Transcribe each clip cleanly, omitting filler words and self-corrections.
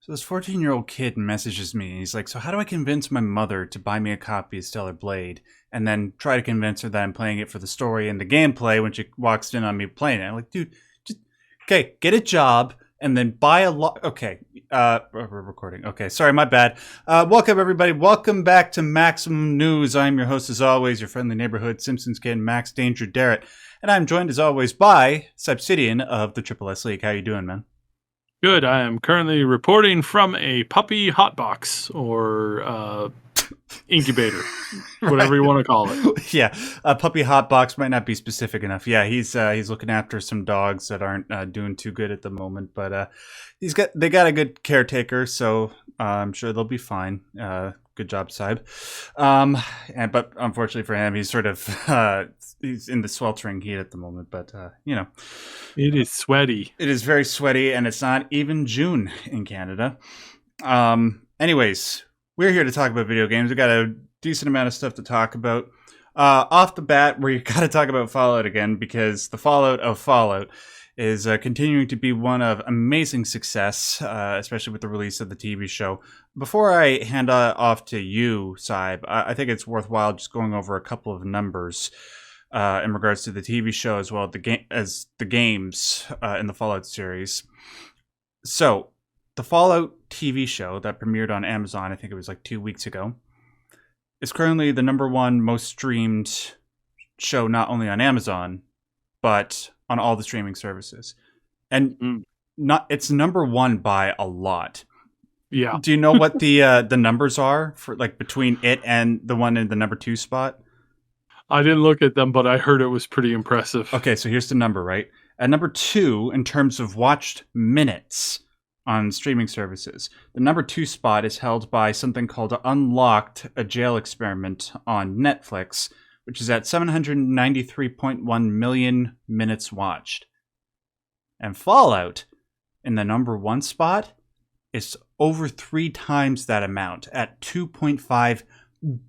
So this 14-year-old kid messages me. He's like, so how do I convince my mother to buy me a copy of Stellar Blade and then try to convince her that I'm playing it for the story and the gameplay when she walks in on me playing it? I'm like, dude, just, okay, get a job and then buy a lot. Okay, we're recording. Okay, sorry, my bad. Welcome, everybody. Welcome back to Maximum News. I'm your host, as always, your friendly neighborhood Simpsons kid, Max Derrat. And I'm joined, as always, by Sybsidian of the Triple S League. How you doing, man? Good. I am currently reporting from a puppy hotbox or incubator, whatever you want to call it. Yeah, a puppy hotbox might not be specific enough. Yeah, he's looking after some dogs that aren't doing too good at the moment, but they got a good caretaker, so I'm sure they'll be fine. Good job, Syb. But unfortunately for him, he's sort of he's in the sweltering heat at the moment. But it is sweaty. It is very sweaty, and it's not even June in Canada. Anyways, we're here to talk about video games. We got a decent amount of stuff to talk about. Off the bat, we got to talk about Fallout again because the Fallout of Fallout is continuing to be one of amazing success, especially with the release of the TV show. Before I hand off to you, Syb, I think it's worthwhile just going over a couple of numbers in regards to the TV show as well as the games in the Fallout series. So, the Fallout TV show that premiered on Amazon, I think it was like 2 weeks ago, is currently the number one most streamed show not only on Amazon, but on all the streaming services. And it's number one by a lot. Yeah. Do you know what the numbers are for like between it and the one in the number 2 spot? I didn't look at them, but I heard it was pretty impressive. Okay, so here's the number, right? At number 2, in terms of watched minutes on streaming services, the number 2 spot is held by something called Unlocked, a jail experiment on Netflix, which is at 793.1 million minutes watched. And Fallout, in the number 1 spot, is over 3 times that amount at 2.5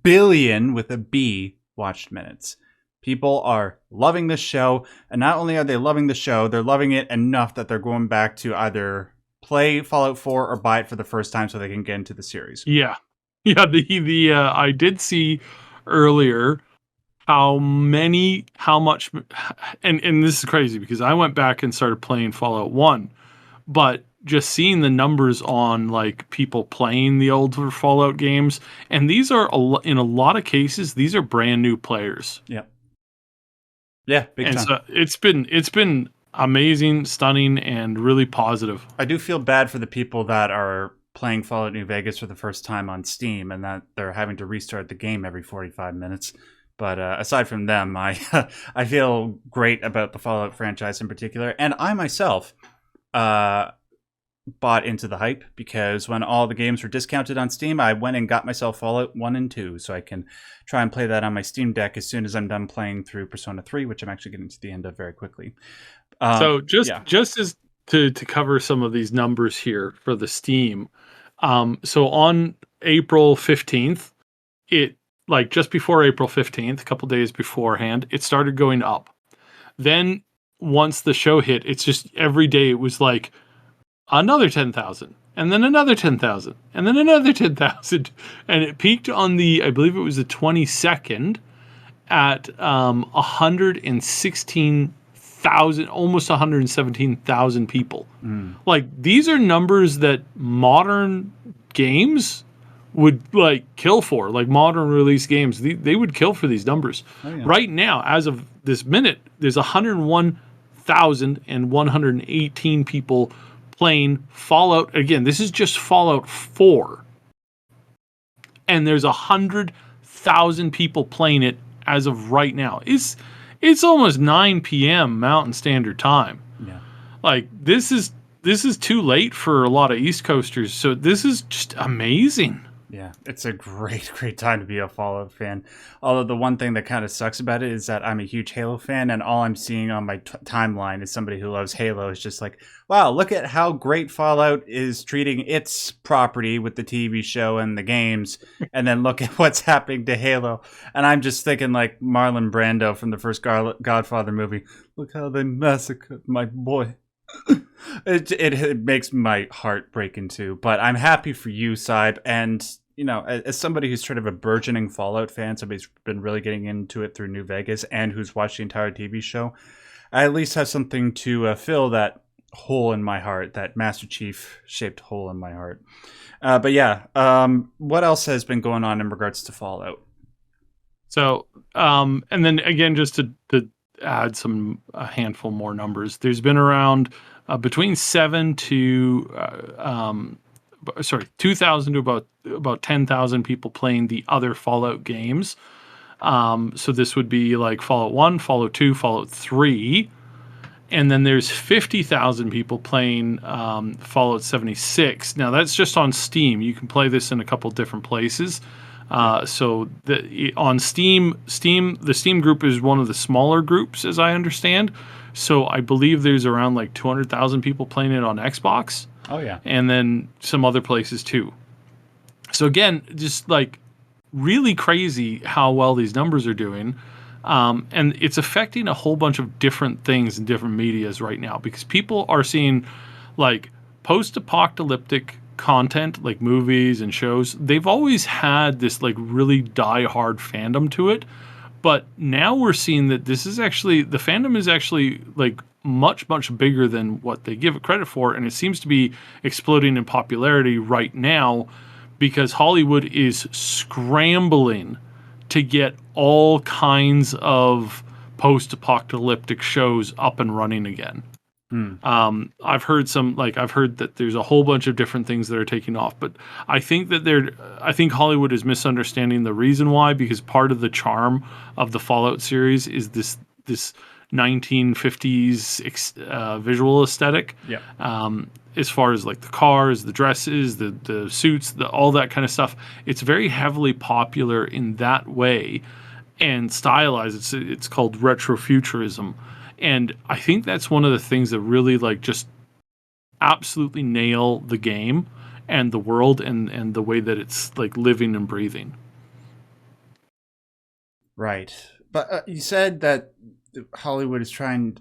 billion with a B watched minutes. People are loving this show, and not only are they loving the show, they're loving it enough that they're going back to either play Fallout 4 or buy it for the first time so they can get into the series. Yeah. Yeah, I did see earlier how much, and this is crazy because I went back and started playing Fallout 1, but just seeing the numbers on like people playing the older Fallout games, and these are in a lot of cases, these are brand new players. Yeah. Yeah, big time. So it's been amazing, stunning, and really positive. I do feel bad for the people that are playing Fallout New Vegas for the first time on Steam and that they're having to restart the game every 45 minutes. But aside from them, I feel great about the Fallout franchise in particular. And I myself bought into the hype because when all the games were discounted on Steam, I went and got myself Fallout 1 and 2 so I can try and play that on my Steam Deck as soon as I'm done playing through Persona 3, which I'm actually getting to the end of very quickly. So just as to cover some of these numbers here for the Steam. So on April 15th, like just before April 15th, a couple days beforehand, it started going up. Then once the show hit, it's just every day it was like another 10,000 and then another 10,000 and then another 10,000. And it peaked on I believe it was the 22nd at 116,000, almost 117,000 people. Like these are numbers that modern games would like kill for, like modern release games. They would kill for these numbers. Oh, yeah. Right now, as of this minute, there's 101,118 people playing Fallout. Again, this is just Fallout 4. And there's 100,000 people playing it as of right now. It's almost 9 p.m. Mountain Standard Time. Yeah. Like this is too late for a lot of East Coasters. So this is just amazing. Yeah, it's a great time to be a Fallout fan. Although the one thing that kind of sucks about it is that I'm a huge Halo fan, and all I'm seeing on my timeline is somebody who loves Halo is just like, wow, look at how great Fallout is treating its property with the TV show and the games, and then look at what's happening to Halo. And I'm just thinking like Marlon Brando from the first Godfather movie. Look how they massacred my boy. It makes my heart break in two, but I'm happy for you, Sybe, and you know, as somebody who's sort of a burgeoning Fallout fan, somebody who's been really getting into it through New Vegas, and who's watched the entire TV show, I at least have something to fill that hole in my heart, that Master Chief shaped hole in my heart. But yeah, what else has been going on in regards to Fallout? So, and then again, just to add a handful more numbers, there's been around between 2,000 to about 10,000 people playing the other Fallout games. So this would be like Fallout 1, Fallout 2, Fallout 3. And then there's 50,000 people playing Fallout 76. Now that's just on Steam. You can play this in a couple different places. So on Steam, the Steam group is one of the smaller groups, as I understand. So I believe there's around like 200,000 people playing it on Xbox. Oh yeah, and then some other places too. So again, just like really crazy how well these numbers are doing. And it's affecting a whole bunch of different things in different medias right now, because people are seeing like post-apocalyptic content, like movies and shows. They've always had this like really die-hard fandom to it, but now we're seeing that the fandom is actually like much, much bigger than what they give it credit for, and it seems to be exploding in popularity right now because Hollywood is scrambling to get all kinds of post-apocalyptic shows up and running again. I've heard that there's a whole bunch of different things that are taking off, but I think Hollywood is misunderstanding the reason why, because part of the charm of the Fallout series is this 1950s visual aesthetic. Yeah. As far as like the cars, the dresses, the suits, all that kind of stuff, it's very heavily popular in that way and stylized. It's called retrofuturism, and I think that's one of the things that really like just absolutely nail the game and the world and the way that it's like living and breathing. Right, but you said that Hollywood is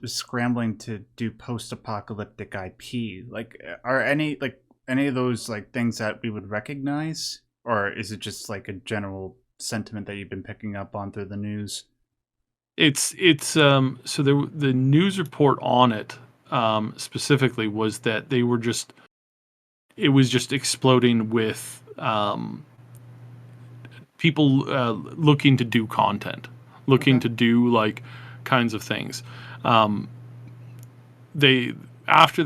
scrambling to do post-apocalyptic IP. Like, are any of those like things that we would recognize, or is it just like a general sentiment that you've been picking up on through the news? So the news report on it specifically was that it was just exploding with people looking to do content, looking to do like kinds of things. After they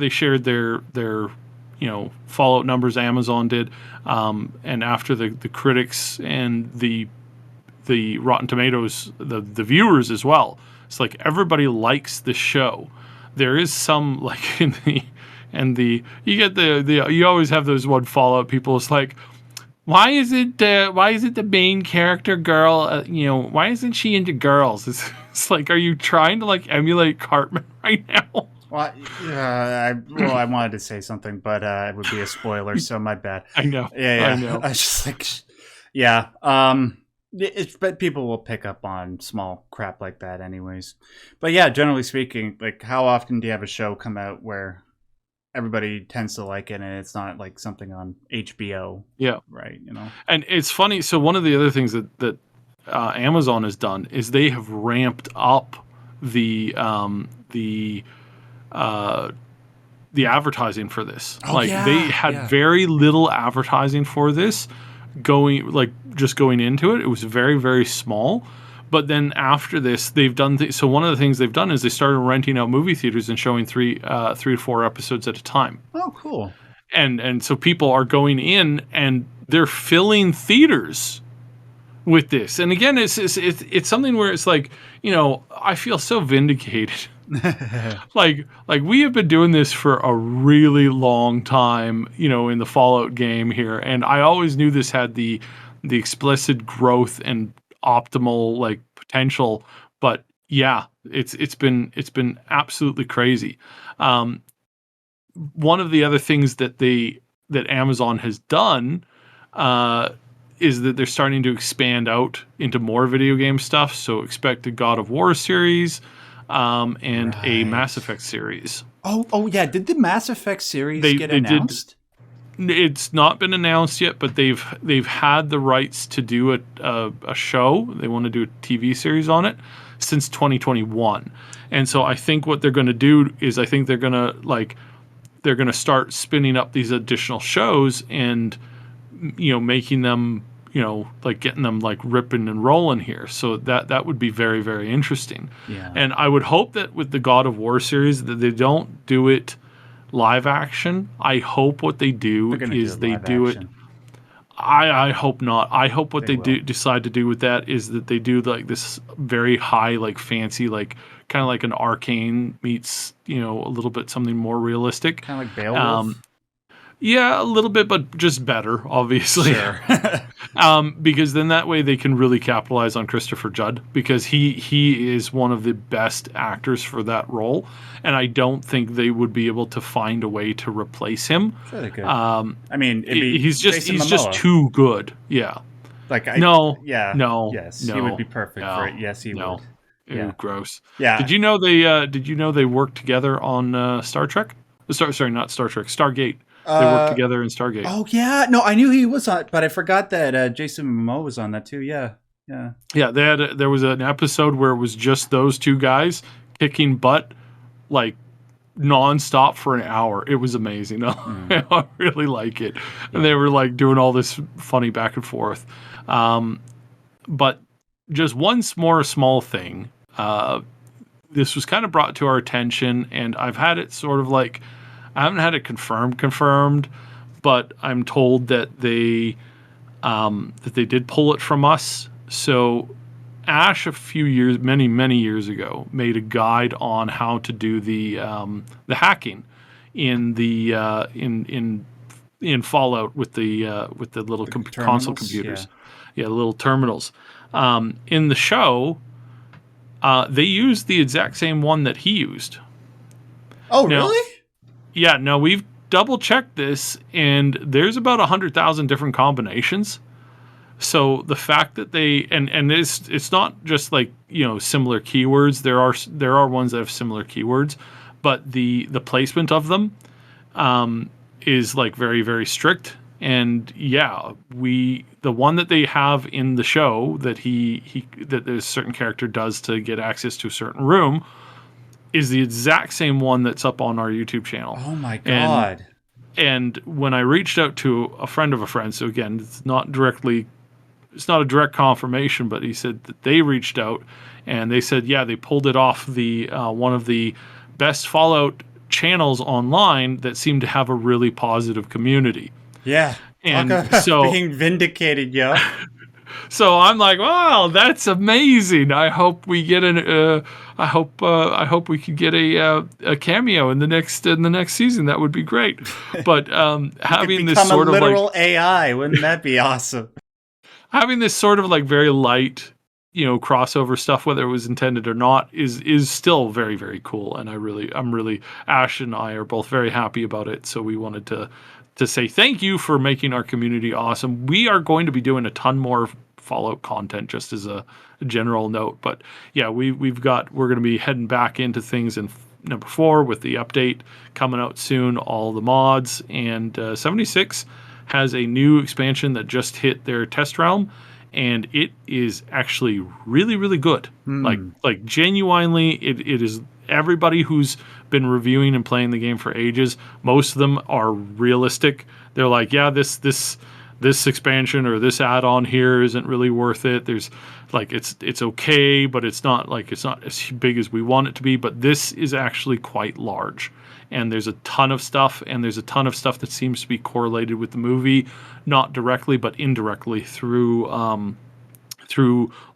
shared their Fallout numbers, Amazon did, and after the critics and the Rotten Tomatoes, the viewers as well, it's like everybody likes the show. There is some like you always have those one Fallout people. It's like, why is it the main character girl? Why isn't she into girls? It's like, are you trying to like emulate Cartman right now? Well, I wanted to say something, but it would be a spoiler, so my bad. I know. Yeah. I know. I was just like, yeah. But people will pick up on small crap like that, anyways. But yeah, generally speaking, like, how often do you have a show come out where everybody tends to like it, and it's not like something on HBO? Yeah, right. And it's funny. So one of the other things that Amazon has done is they have ramped up the advertising for this. They had very little advertising for this going into it. It was very, very small. But then after this, they've done so one of the things they've done is they started renting out movie theaters and showing 3 to 4 episodes at a time. Oh, cool. And so people are going in and they're filling theaters with this. And again, it's something where it's like, I feel so vindicated. like we have been doing this for a really long time, in the Fallout game here, and I always knew this had the explicit growth and optimal like potential, but yeah, it's been absolutely crazy. One of the other things that Amazon has done is that they're starting to expand out into more video game stuff. So expect a God of War series. and a Mass Effect series. Oh yeah. Did the Mass Effect series get announced? It's not been announced yet, but they've had the rights to do a show. They want to do a TV series on it since 2021. And so I think what they're going to do is they're going to start spinning up these additional shows and making them getting them ripping and rolling here. So that would be very, very interesting. Yeah. And I would hope that with the God of War series that they don't do it live action. I hope what they do is they do it. I hope not. I hope what they decide to do with that is that they do this very high, fancy, kind of like an Arcane meets, a little bit something more realistic. Kind of like Beowulf. Yeah, a little bit, but just better, obviously. Sure. Because then that way they can really capitalize on Christopher Judd, because he is one of the best actors for that role, and I don't think they would be able to find a way to replace him. Sure they could. I mean, he's just too good. Yeah. No. Yes, he would be perfect for it. Yes, he would. Yeah. Ew, gross. Yeah. Did you know they worked together on Star Trek? Sorry, not Star Trek. Stargate. They worked together in Stargate. Oh yeah, no, I knew he was on, but I forgot that Jason Momoa was on that too. Yeah. There was an episode where it was just those two guys kicking butt, nonstop for an hour. It was amazing. I really like it, and they were doing all this funny back and forth. But just one more small thing. This was kind of brought to our attention, and I've had it sort of I haven't had it confirmed, but I'm told that they did pull it from us. So Ash, many years ago, made a guide on how to do the hacking in the in Fallout with the little console computers, the little terminals. In the show, they used the exact same one that he used. Oh, really? Yeah, no, we've double checked this, and there's about 100,000 different combinations. So the fact that they and it's not just similar keywords. There are ones that have similar keywords, but the placement of them is very, very strict. And yeah, the one that they have in the show that that a certain character does to get access to a certain room is the exact same one that's up on our YouTube channel. Oh my God. And when I reached out to a friend of a friend, so again, it's not a direct confirmation, but he said that they reached out and they said, yeah, they pulled it off the one of the best Fallout channels online that seemed to have a really positive community. Yeah. And so being vindicated, yo. So I'm wow, that's amazing. I hope we get I hope we could get a cameo in the next season. That would be great. But having this sort of literal AI, wouldn't that be awesome? Having this sort of very light, crossover stuff, whether it was intended or not, is still very, very cool. And I'm really Ash and I are both very happy about it. So we wanted to say thank you for making our community awesome. We are going to be doing a ton more Fallout content, just as a general note. But yeah, we're going to be heading back into things in number 4 with the update coming out soon, all the mods, and 76 has a new expansion that just hit their test realm, and it is actually really, really good. Like genuinely, it is. Everybody who's been reviewing and playing the game for ages, most of them are realistic. They're yeah, this expansion or this add-on here isn't really worth it. There's it's okay, but it's not as big as we want it to be. But this is actually quite large, and there's a ton of stuff, that seems to be correlated with the movie, not directly but indirectly through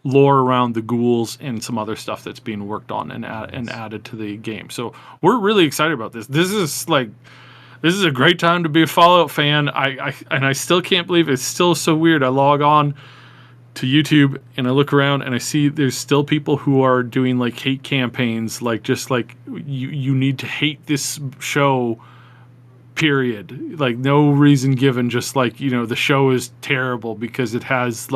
lore around the ghouls and some other stuff that's being worked on and added to the game. So we're really excited about this. This is a great time to be a Fallout fan. I still can't believe it's still so weird. I log on to YouTube and I look around and I see there's still people who are doing hate campaigns, you need to hate this show, period. No reason given, just the show is terrible because it has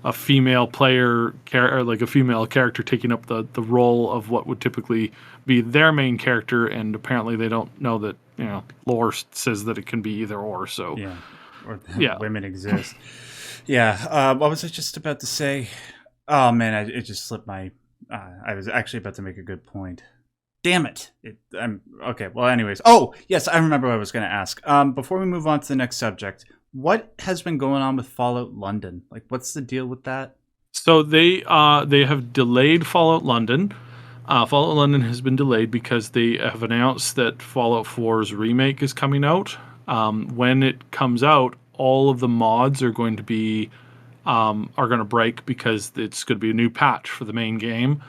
a female player or like a female character taking up the role of what would typically be their main character, and apparently they don't know that, you know, lore says that it can be either or. So yeah, or yeah, women exist. Yeah. What was I just about to say? Oh man, it just slipped my. I was actually about to make a good point. Damn it! I'm okay. Well, anyways. Oh yes, I remember what I was going to ask. Before we move on to the next subject, what has been going on with Fallout London? Like, what's the deal with that? So they have delayed Fallout London. Fallout London has been delayed because they have announced that Fallout 4's remake is coming out. When it comes out, all of the mods are going to be are going to break because it's going to be a new patch for the main game,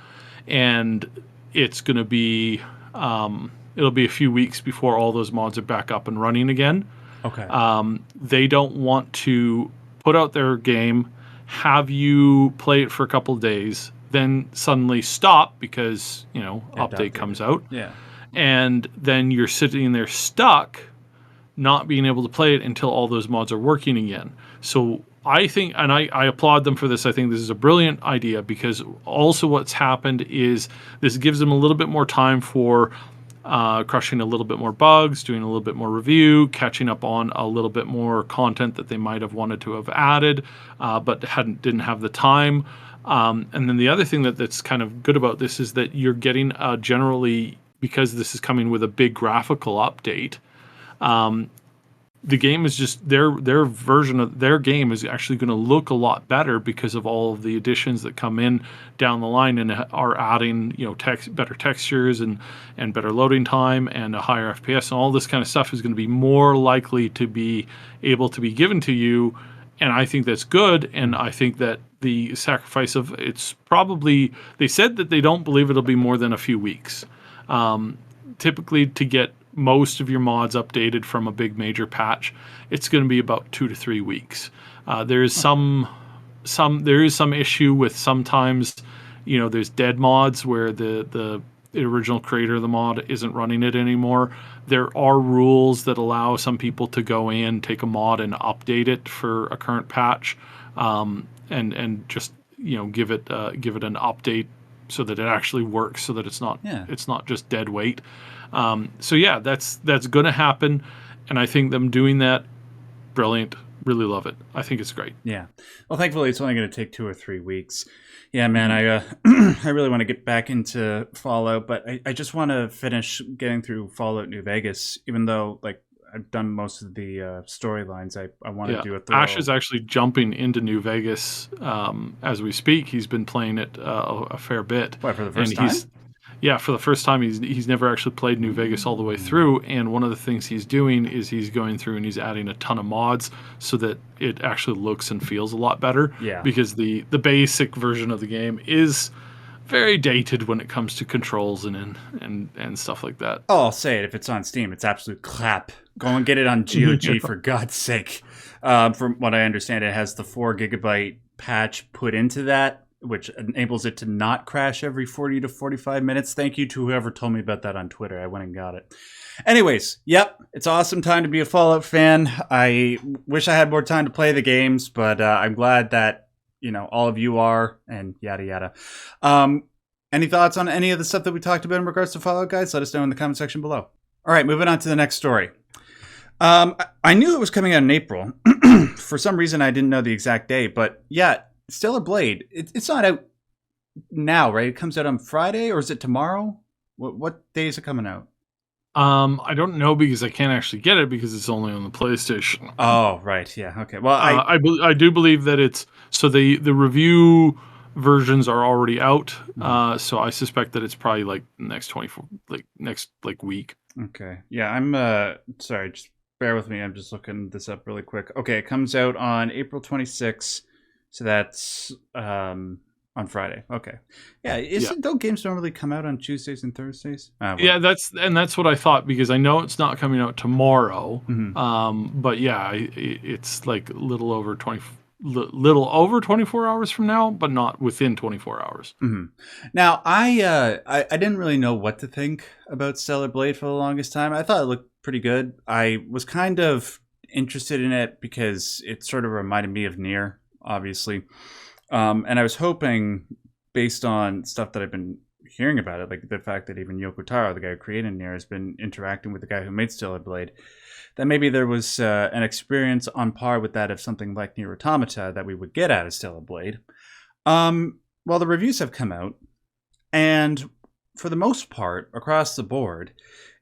and it's going to be it'll be a few weeks before all those mods are back up and running again. Okay. They don't want to put out their game, have you play it for a couple of days, then suddenly stop because, you know, update comes out. Yeah. And then you're sitting there stuck, not being able to play it until all those mods are working again. So I think, and I applaud them for this, I think this is a brilliant idea, because also what's happened is this gives them a little bit more time for crushing a little bit more bugs, doing a little bit more review, catching up on a little bit more content that they might have wanted to have added, but didn't have the time. And then the other thing that's kind of good about this is that you're getting generally, because this is coming with a big graphical update, the game is just their version of their game is actually going to look a lot better because of all of the additions that come in down the line and are adding, you know, better textures and better loading time and a higher FPS, and all this kind of stuff is going to be more likely to be able to be given to you. And I think that's good. And I think that the sacrifice of it's probably, they said that they don't believe it'll be more than a few weeks. Typically, to get most of your mods updated from a big major patch, it's going to be about 2 to 3 weeks. There is some issue with sometimes, you know, there's dead mods where the original creator of the mod isn't running it anymore. There are rules that allow some people to go in, take a mod and update it for a current patch, and just, you know, give it an update so that it actually works, so that it's not just dead weight. So yeah, that's going to happen, and I think them doing that, brilliant. Really love it. I think it's great. Yeah. Well, thankfully, it's only going to take 2 or 3 weeks. Yeah, man, I I really want to get back into Fallout, but I just want to finish getting through Fallout New Vegas, even though, like, I've done most of the storylines. I want to do a thorough... Ash is actually jumping into New Vegas as we speak. He's been playing it a fair bit. What, for the first time? Yeah, for the first time. He's never actually played New Vegas all the way through, and one of the things he's doing is he's going through and he's adding a ton of mods so that it actually looks and feels a lot better. Yeah. Because the basic version of the game is very dated when it comes to controls and stuff like that. Oh, I'll say it. If it's on Steam, it's absolute crap. Go and get it on GOG for God's sake. From what I understand, it has the 4 gigabyte patch put into that, which enables it to not crash every 40 to 45 minutes. Thank you to whoever told me about that on Twitter. I went and got it. Anyways, yep, it's awesome time to be a Fallout fan. I wish I had more time to play the games, but I'm glad that, you know, all of you are, and yada yada. Any thoughts on any of the stuff that we talked about in regards to Fallout, guys? Let us know in the comment section below. All right, moving on to the next story. I knew it was coming out in April. For some reason, I didn't know the exact day, but yeah, Stellar Blade. It's not out now, right? It comes out on Friday, or is it tomorrow? What day is it coming out? I don't know because I can't actually get it because it's only on the PlayStation. Oh, right. Yeah. Okay. Well, I do believe that it's so the review versions are already out. So I suspect that it's probably like next week. Okay. Yeah. I'm sorry. Just bear with me. I'm just looking this up really quick. Okay. It comes out on April 26th. So that's on Friday. Okay. Yeah. Don't games normally come out on Tuesdays and Thursdays? Well. Yeah, that's what I thought, because I know it's not coming out tomorrow. Mm-hmm. But yeah, it's like a little over 24 hours from now, but not within 24 hours. Mm-hmm. Now, I didn't really know what to think about Stellar Blade for the longest time. I thought it looked pretty good. I was kind of interested in it because it sort of reminded me of Nier, obviously. And I was hoping, based on stuff that I've been hearing about it, like the fact that even Yoko Taro, the guy who created Nier, has been interacting with the guy who made Stellar Blade, that maybe there was an experience on par with that of something like Nier Automata that we would get out of Stellar Blade. Well, the reviews have come out, and for the most part, across the board,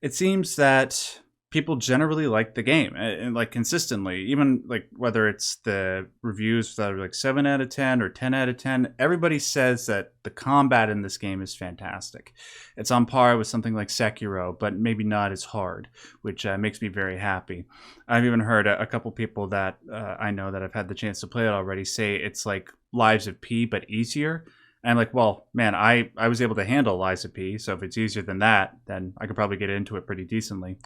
it seems that people generally like the game, and like consistently, even like whether it's the reviews that are like 7 out of 10 or 10 out of 10, everybody says that the combat in this game is fantastic. It's on par with something like Sekiro, but maybe not as hard, which makes me very happy. I've even heard a couple people that I know that have had the chance to play it already say it's like Lives of P, but easier. And I'm like, well, man, I was able to handle Lies of P, so if it's easier than that, then I could probably get into it pretty decently.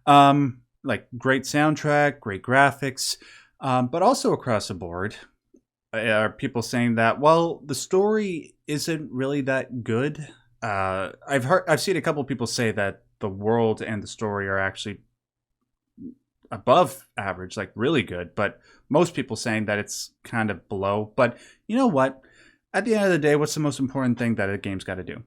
Like great soundtrack, great graphics, but also across the board are people saying that, well, the story isn't really that good. I've seen a couple of people say that the world and the story are actually above average, like really good, but most people saying that it's kind of below. But you know what? At the end of the day, what's the most important thing that a game's got to do?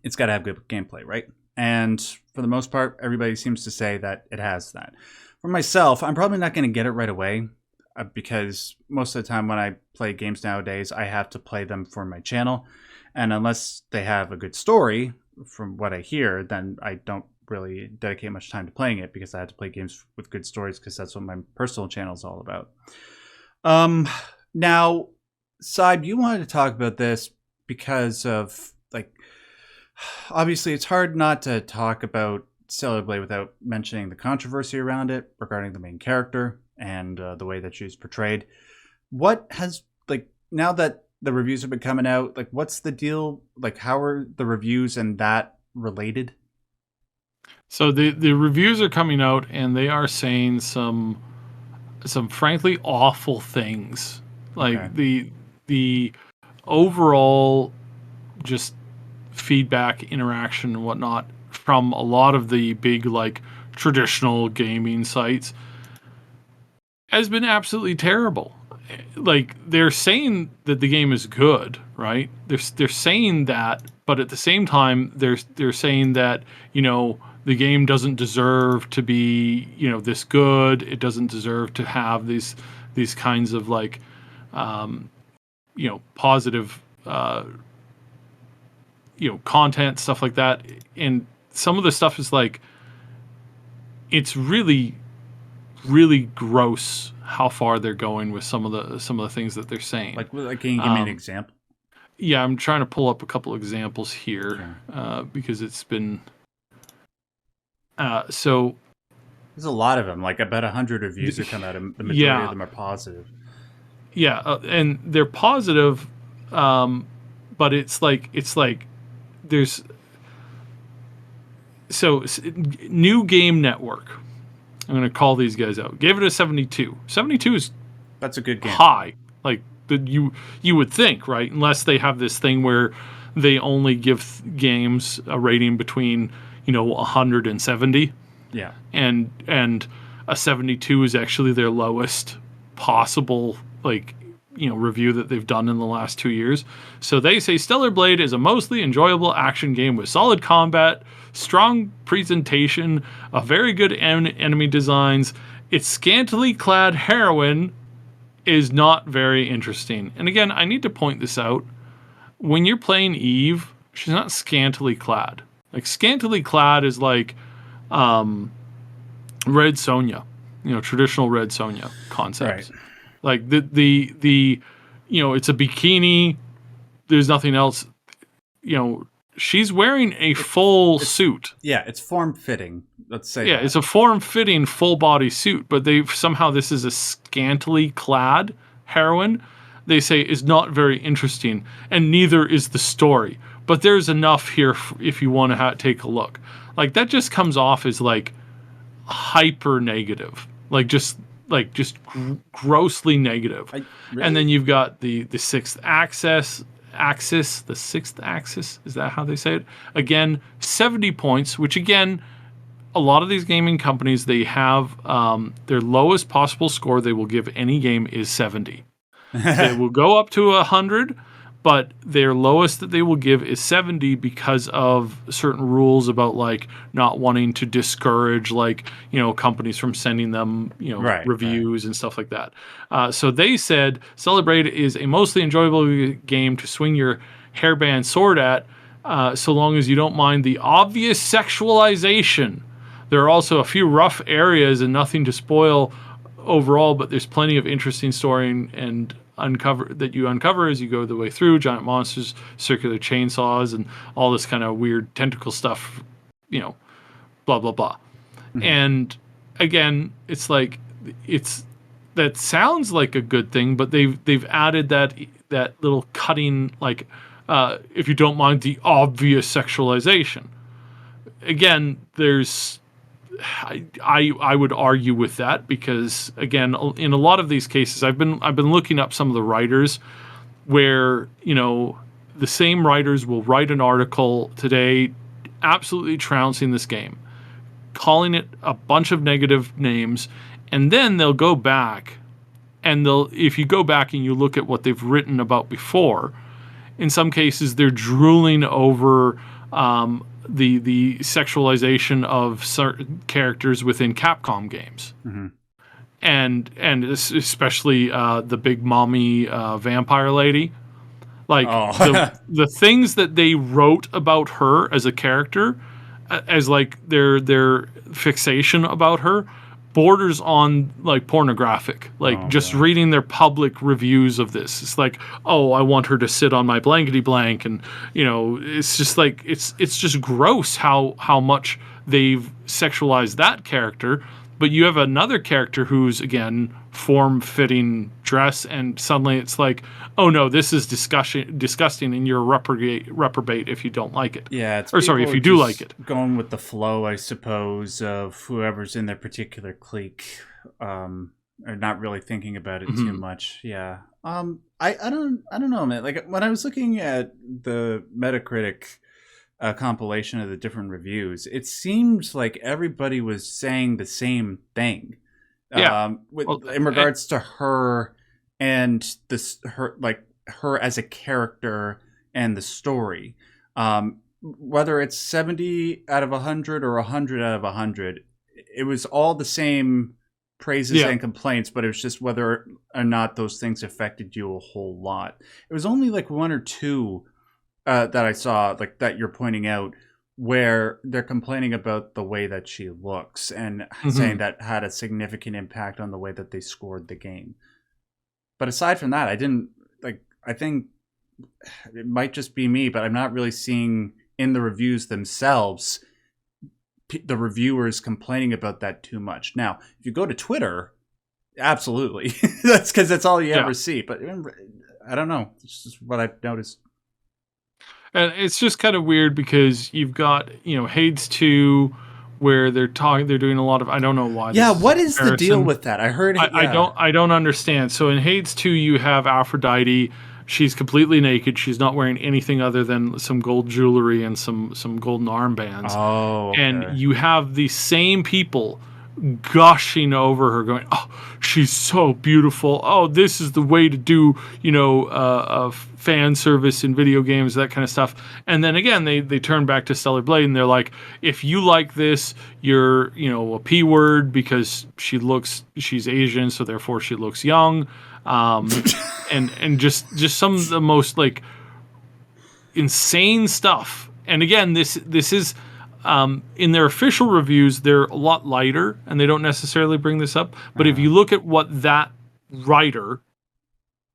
It's got to have good gameplay, right? And for the most part, everybody seems to say that it has that. For myself, I'm probably not going to get it right away because most of the time when I play games nowadays, I have to play them for my channel. And unless they have a good story, from what I hear, then I don't really dedicate much time to playing it because I have to play games with good stories because that's what my personal channel is all about. Now, Syb, you wanted to talk about this because of, like, obviously it's hard not to talk about Stellar Blade without mentioning the controversy around it regarding the main character and the way that she's portrayed. What has, like, now that the reviews have been coming out, like, what's the deal? Like, how are the reviews and that related? So the reviews are coming out and they are saying some frankly awful things. Like Okay. the overall just feedback, interaction, and whatnot from a lot of the big like traditional gaming sites has been absolutely terrible. Like they're saying that the game is good, right? They're saying that, but at the same time they're saying that, you know, the game doesn't deserve to be, you know, this good. It doesn't deserve to have these kinds of like you know, positive you know, content, stuff like that. And some of the stuff is like, it's really gross how far they're going with some of the things that they're saying. Like can you give me an example? Yeah, I'm trying to pull up a couple examples here because it's been so there's a lot of them. Like about 100 reviews that come out, and the majority of them are positive. Yeah, and they're positive, but it's like there's so New Game Network. I'm going to call these guys out. Gave it a 72. 72 is that's a good game. High, like you would think, right? Unless they have this thing where they only give games a rating between, you know, 100 and 70. Yeah, and a 72 is actually their lowest possible, like, you know, review that they've done in the last 2 years. So they say Stellar Blade is a mostly enjoyable action game with solid combat, strong presentation, a very good enemy designs. Its scantily clad heroine is not very interesting. And again, I need to point this out. When you're playing Eve, she's not scantily clad. Like scantily clad is like Red Sonja, you know, traditional Red Sonja concepts. Right. Like the you know, it's a bikini. There's nothing else. You know, she's wearing a full suit. Yeah, it's form fitting. Let's say. Yeah, it's a form fitting full body suit, but they somehow this is a scantily clad heroine. They say is not very interesting, and neither is the story. But there's enough here if you want to take a look. Like that just comes off as like hyper negative, like just grossly negative. Really? And then you've got the sixth axis, the sixth axis. Is that how they say it? Again, 70 points, which again, a lot of these gaming companies, they have their lowest possible score they will give any game is 70. They will go up to 100, but their lowest that they will give is 70 because of certain rules about like not wanting to discourage like, companies from sending them, reviews and stuff like that. So they said Celebrate is a mostly enjoyable game to swing your hairband sword at, so long as you don't mind the obvious sexualization. There are also a few rough areas and nothing to spoil overall, but there's plenty of interesting story and you uncover as you go the way through. Giant monsters, circular chainsaws, and all this kind of weird tentacle stuff, blah blah blah. Mm-hmm. And again, it's like that sounds like a good thing, but they've added that little cutting, like if you don't mind the obvious sexualization. Again, there's I would argue with that because, again, in a lot of these cases, I've been looking up some of the writers where, the same writers will write an article today absolutely trouncing this game, calling it a bunch of negative names, and then they'll go back and if you go back and you look at what they've written about before, in some cases they're drooling over the sexualization of certain characters within Capcom games. Mm-hmm. And especially the big mommy vampire lady. Like the things that they wrote about her as a character, as like their fixation about her, borders on like pornographic. Like reading their public reviews of this, it's like, I want her to sit on my blankety blank, and it's just like it's just gross how much they've sexualized that character. But you have another character who's, again, form-fitting dress, and suddenly it's like, oh no, this is disgusting, and you're a reprobate if you don't like it. Yeah, if you do like it. Going with the flow, I suppose, of whoever's in their particular clique, or not really thinking about it too much. Yeah. I don't know, man. Like when I was looking at the Metacritic compilation of the different reviews, it seemed like everybody was saying the same thing. In regards to her and her as a character and the story, whether it's 70 out of 100 or 100 out of 100, it was all the same praises and complaints, but it was just whether or not those things affected you a whole lot. It was only like one or two that I saw, like that you're pointing out, where they're complaining about the way that she looks and saying that had a significant impact on the way that they scored the game. But aside from that, I think it might just be me, but I'm not really seeing in the reviews themselves the reviewers complaining about that too much. Now, if you go to Twitter, absolutely. That's because that's all you ever see. But I don't know. It's just what I've noticed. And it's just kind of weird because you've got, Hades 2, where they're doing a lot of, I don't know why. Yeah, what is the deal with that? I heard it. I don't understand. So in Hades 2, you have Aphrodite. She's completely naked. She's not wearing anything other than some gold jewelry and some golden armbands. Oh, okay. And you have the same people gushing over her, going, "Oh, she's so beautiful. Oh, this is the way to do, fan service in video games, that kind of stuff." And then again, they turn back to Stellar Blade, and they're like, "If you like this, you're, a P word because she's Asian, so therefore she looks young." And just some of the most like insane stuff. And again, this is. In their official reviews, they're a lot lighter, and they don't necessarily bring this up. But if you look at what that writer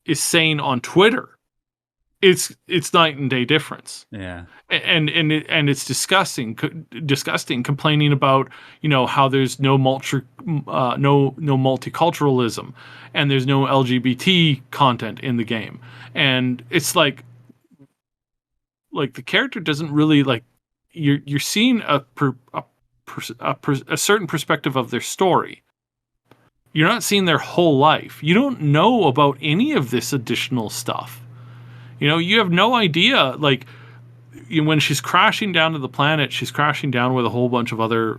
is saying on Twitter, it's night and day difference. Yeah, and it's disgusting, complaining about how there's no multiculturalism, and there's no LGBT content in the game, and it's like the character doesn't really like. You're seeing a certain perspective of their story. You're not seeing their whole life. You don't know about any of this additional stuff. You have no idea. Like when she's crashing down to the planet, she's crashing down with a whole bunch of other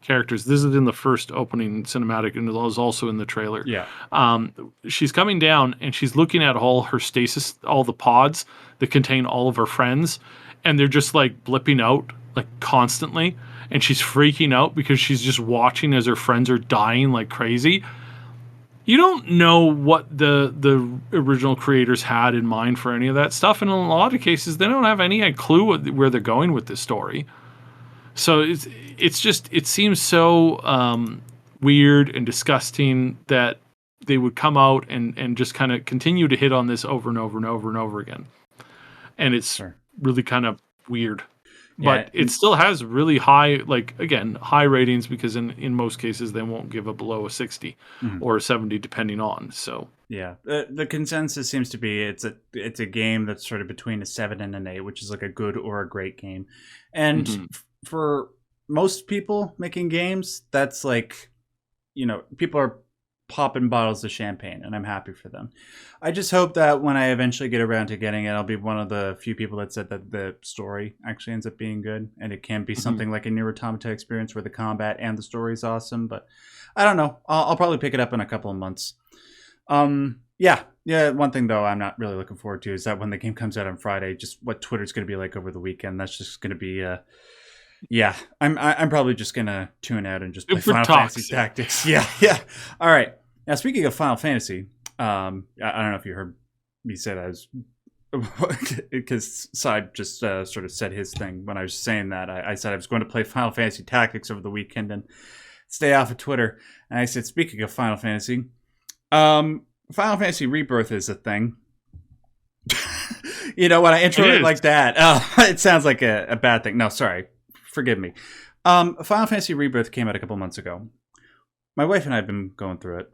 characters. This is in the first opening cinematic, and it was also in the trailer. Yeah. She's coming down, and she's looking at all her stasis, all the pods that contain all of her friends, and they're just like blipping out like constantly, and she's freaking out because she's just watching as her friends are dying like crazy. You don't know what the original creators had in mind for any of that stuff, and in a lot of cases, they don't have any clue where they're going with this story. So it seems so weird and disgusting that they would come out and just kind of continue to hit on this over and over and over and over again, and it's really kind of weird. But it still has really high, like, again, high ratings, because in most cases they won't give a below a 60 or a 70 depending on. So yeah, the consensus seems to be it's a game that's sort of between a 7 and an 8, which is like a good or a great game. And for most people making games, that's like, you know, people are popping bottles of champagne, and I'm happy for them. I just hope that when I eventually get around to getting it, I'll be one of the few people that said that the story actually ends up being good, and it can be something like a Nier Automata experience where the combat and the story is awesome. But I don't know. I'll probably pick it up in a couple of months. Yeah. One thing though I'm not really looking forward to is that when the game comes out on Friday, just what Twitter's going to be like over the weekend. That's just going to be yeah, I'm probably just gonna tune out and just play Final Fantasy Tactics. Yeah. All right. Now, speaking of Final Fantasy, I don't know if you heard me say that, because Side just sort of said his thing when I was saying that. I said I was going to play Final Fantasy Tactics over the weekend and stay off of Twitter. And I said, speaking of Final Fantasy, Final Fantasy Rebirth is a thing. You know, when I intro it like that, it sounds like a bad thing. No, sorry. Forgive me. Final Fantasy Rebirth came out a couple months ago. My wife and I have been going through it.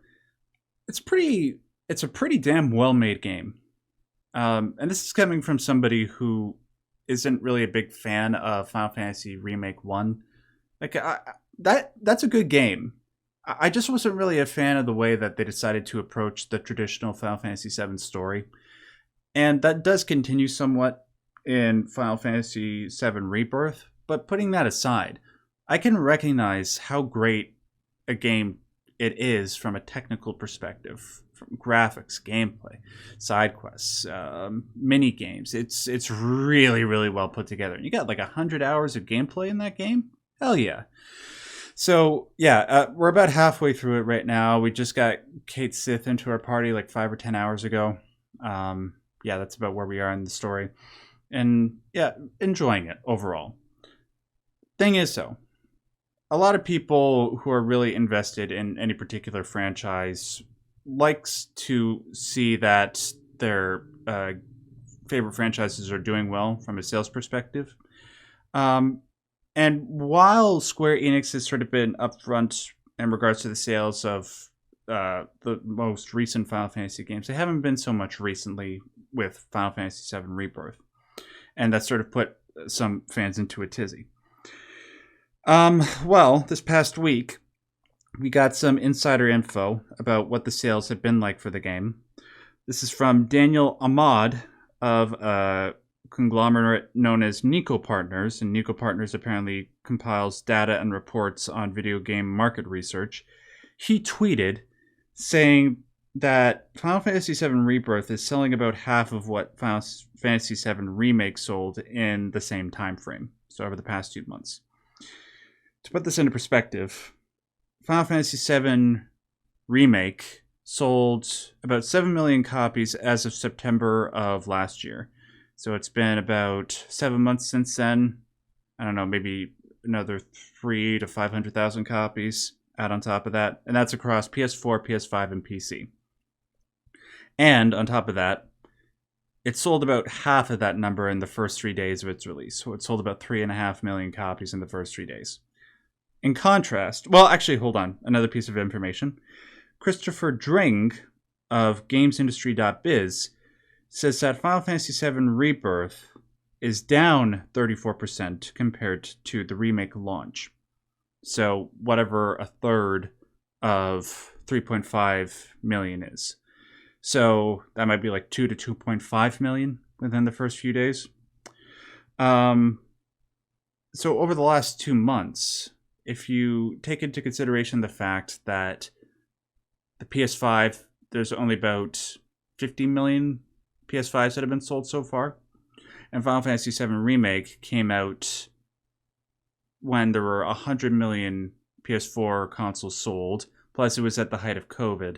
It's a pretty damn well-made game. And this is coming from somebody who isn't really a big fan of Final Fantasy Remake 1. Like, that's a good game. I just wasn't really a fan of the way that they decided to approach the traditional Final Fantasy VII story. And that does continue somewhat in Final Fantasy VII Rebirth. But putting that aside, I can recognize how great a game it is from a technical perspective, from graphics, gameplay, side quests, mini games. It's really, really well put together. You got like 100 hours of gameplay in that game? Hell yeah. So yeah, we're about halfway through it right now. We just got Kate Sith into our party like 5 or 10 hours ago. Yeah, that's about where we are in the story. And yeah, enjoying it overall. Thing is, though, a lot of people who are really invested in any particular franchise likes to see that their favorite franchises are doing well from a sales perspective. And while Square Enix has sort of been upfront in regards to the sales of the most recent Final Fantasy games, they haven't been so much recently with Final Fantasy VII Rebirth. And that sort of put some fans into a tizzy. Well, this past week, we got some insider info about what the sales have been like for the game. This is from Daniel Ahmad of a conglomerate known as Nico Partners, and Nico Partners apparently compiles data and reports on video game market research. He tweeted saying that Final Fantasy VII Rebirth is selling about half of what Final Fantasy VII Remake sold in the same time frame, so over the past 2 months. To put this into perspective, Final Fantasy VII Remake sold about 7 million copies as of September of last year. So it's been about 7 months since then. I don't know, maybe another 300,000 to 500,000 copies add on top of that. And that's across PS4, PS5, and PC. And on top of that, it sold about half of that number in the first 3 days of its release. So it sold about 3.5 million copies in the first 3 days. In contrast, well, actually, hold on. Another piece of information. Christopher Dring of GamesIndustry.biz says that Final Fantasy VII Rebirth is down 34% compared to the remake launch. So whatever a third of 3.5 million is. So that might be like 2 to 2.5 million within the first few days. So over the last 2 months, if you take into consideration the fact that the PS5, there's only about 50 million PS5s that have been sold so far, and Final Fantasy VII Remake came out when there were 100 million PS4 consoles sold, plus it was at the height of COVID.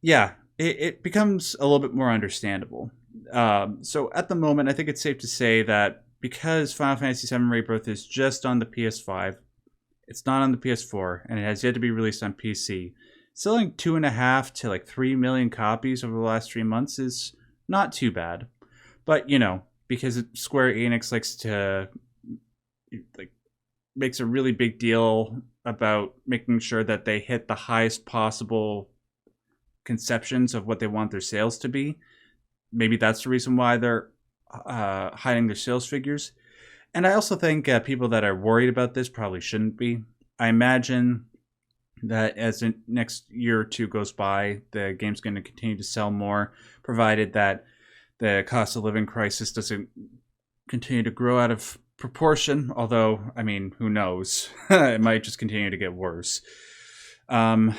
Yeah, it becomes a little bit more understandable. So at the moment, I think it's safe to say that because Final Fantasy VII Rebirth is just on the PS5, it's not on the PS4, and it has yet to be released on PC. Selling 2.5 to 3 million copies over the last 3 months is not too bad. But, because Square Enix likes to, makes a really big deal about making sure that they hit the highest possible conceptions of what they want their sales to be. Maybe that's the reason why they're hiding their sales figures. And I also think people that are worried about this probably shouldn't be. I imagine that as the next year or two goes by, the game's going to continue to sell more, provided that the cost of living crisis doesn't continue to grow out of proportion. Although, I mean, who knows? It might just continue to get worse. And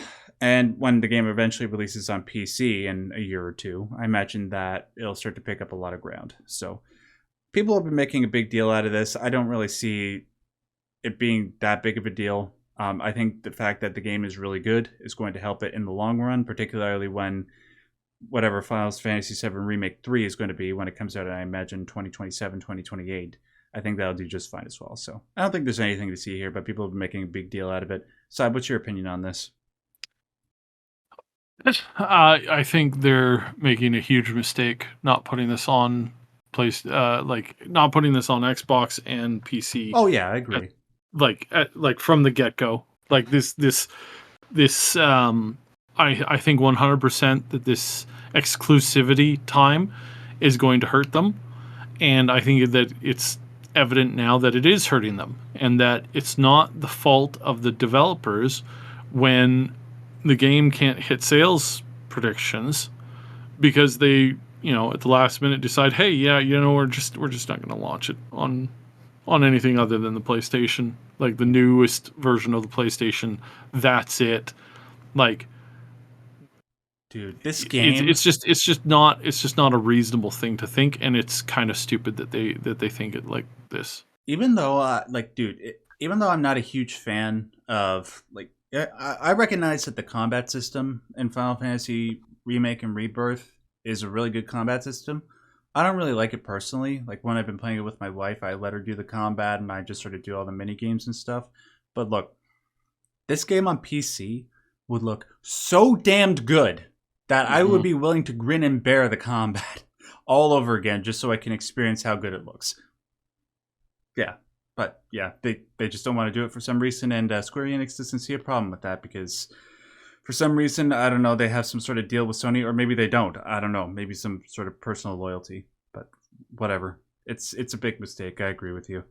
when the game eventually releases on PC in a year or two, I imagine that it'll start to pick up a lot of ground. So people have been making a big deal out of this. I don't really see it being that big of a deal. I think the fact that the game is really good is going to help it in the long run, particularly when whatever Final Fantasy VII Remake 3 is going to be when it comes out, I imagine 2027, 2028. I think that'll do just fine as well. So I don't think there's anything to see here, but people have been making a big deal out of it. Saib, what's your opinion on this? I think they're making a huge mistake not putting this on not putting this on Xbox and PC. Oh yeah, I agree. From the get go, I think 100% that this exclusivity time is going to hurt them, and I think that it's evident now that it is hurting them, and that it's not the fault of the developers when the game can't hit sales predictions because they, at the last minute decide, hey, yeah, we're just not going to launch it on anything other than the PlayStation, like the newest version of the PlayStation. That's it. Dude, this game, it's just not a reasonable thing to think, and it's kind of stupid that they think it like this. Even though, even though I'm not a huge fan of I recognize that the combat system in Final Fantasy Remake and Rebirth is a really good combat system. I don't really like it personally. Like when I've been playing it with my wife, I let her do the combat and I just sort of do all the mini games and stuff. But look, this game on PC would look so damned good that I would be willing to grin and bear the combat all over again just so I can experience how good it looks. Yeah. But yeah, they just don't want to do it for some reason, and Square Enix doesn't see a problem with that because for some reason, I don't know, they have some sort of deal with Sony, or maybe they don't. I don't know, maybe some sort of personal loyalty, but whatever. It's a big mistake. I agree with you.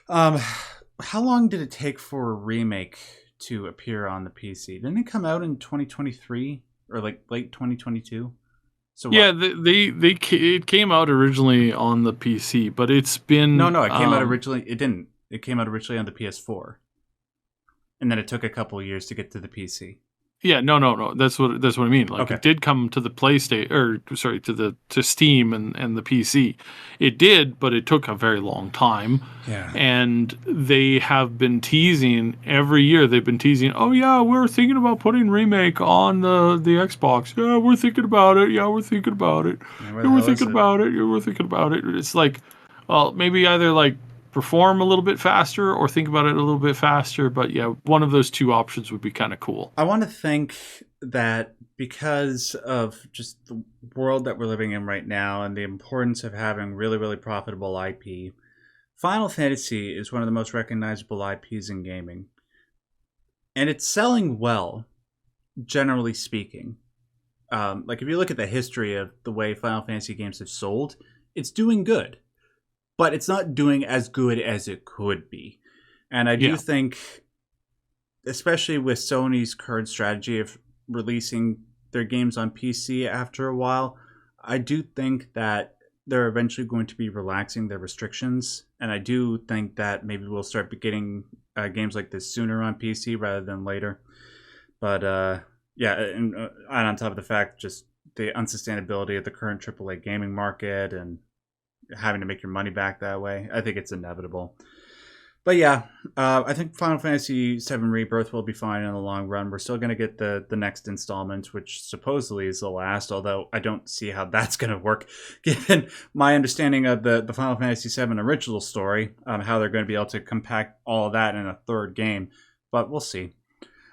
How long did it take for a remake to appear on the PC? Didn't it come out in 2023 or late 2022? So what? Yeah, it came out originally on the PC, but it's been no, it came out originally. It didn't. It came out originally on the PS4, and then it took a couple of years to get to the PC. Yeah, no. That's what I mean. Okay. It did come to the PlayStation, to Steam and the PC. It did, but it took a very long time. Yeah. And they have been teasing every year. They've been teasing. Oh yeah, we're thinking about putting Remake on the Xbox. Yeah, we're thinking about it. Yeah, we're thinking about it. Yeah, we're thinking about it. Yeah, we're thinking about it. It's well, maybe either perform a little bit faster or think about it a little bit faster, but yeah, one of those two options would be kind of cool. I want to think that because of just the world that we're living in right now and the importance of having really, really profitable IP, Final Fantasy is one of the most recognizable IPs in gaming. And it's selling well, generally speaking. If you look at the history of the way Final Fantasy games have sold, it's doing good. But it's not doing as good as it could be. And I do think, especially with Sony's current strategy of releasing their games on PC after a while, I do think that they're eventually going to be relaxing their restrictions, and I do think that maybe we'll start getting games like this sooner on PC rather than later. But yeah, and on top of the fact, just the unsustainability of the current AAA gaming market and having to make your money back that way, I think it's inevitable. But yeah, I think Final Fantasy VII Rebirth will be fine in the long run. We're still going to get the next installment, which supposedly is the last, although I don't see how that's going to work, given my understanding of the Final Fantasy VII original story, how they're going to be able to compact all of that in a third game. But we'll see.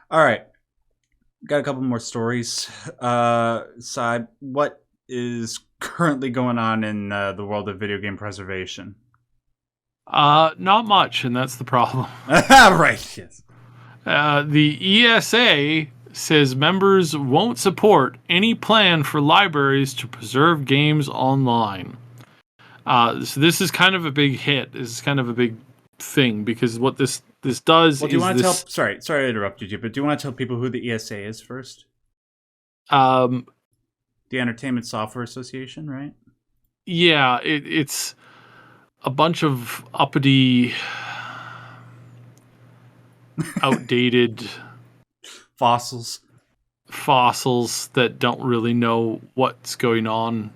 All right. Got a couple more stories. Side, what is currently going on in the world of video game preservation? Not much, and that's the problem. Right, yes. The ESA says members won't support any plan for libraries to preserve games online. So this is kind of a big hit. This is kind of a big thing, because what this does do you want to tell? Sorry to interrupt you, but do you want to tell people who the ESA is first? The Entertainment Software Association, right? Yeah, it's a bunch of uppity, outdated fossils that don't really know what's going on,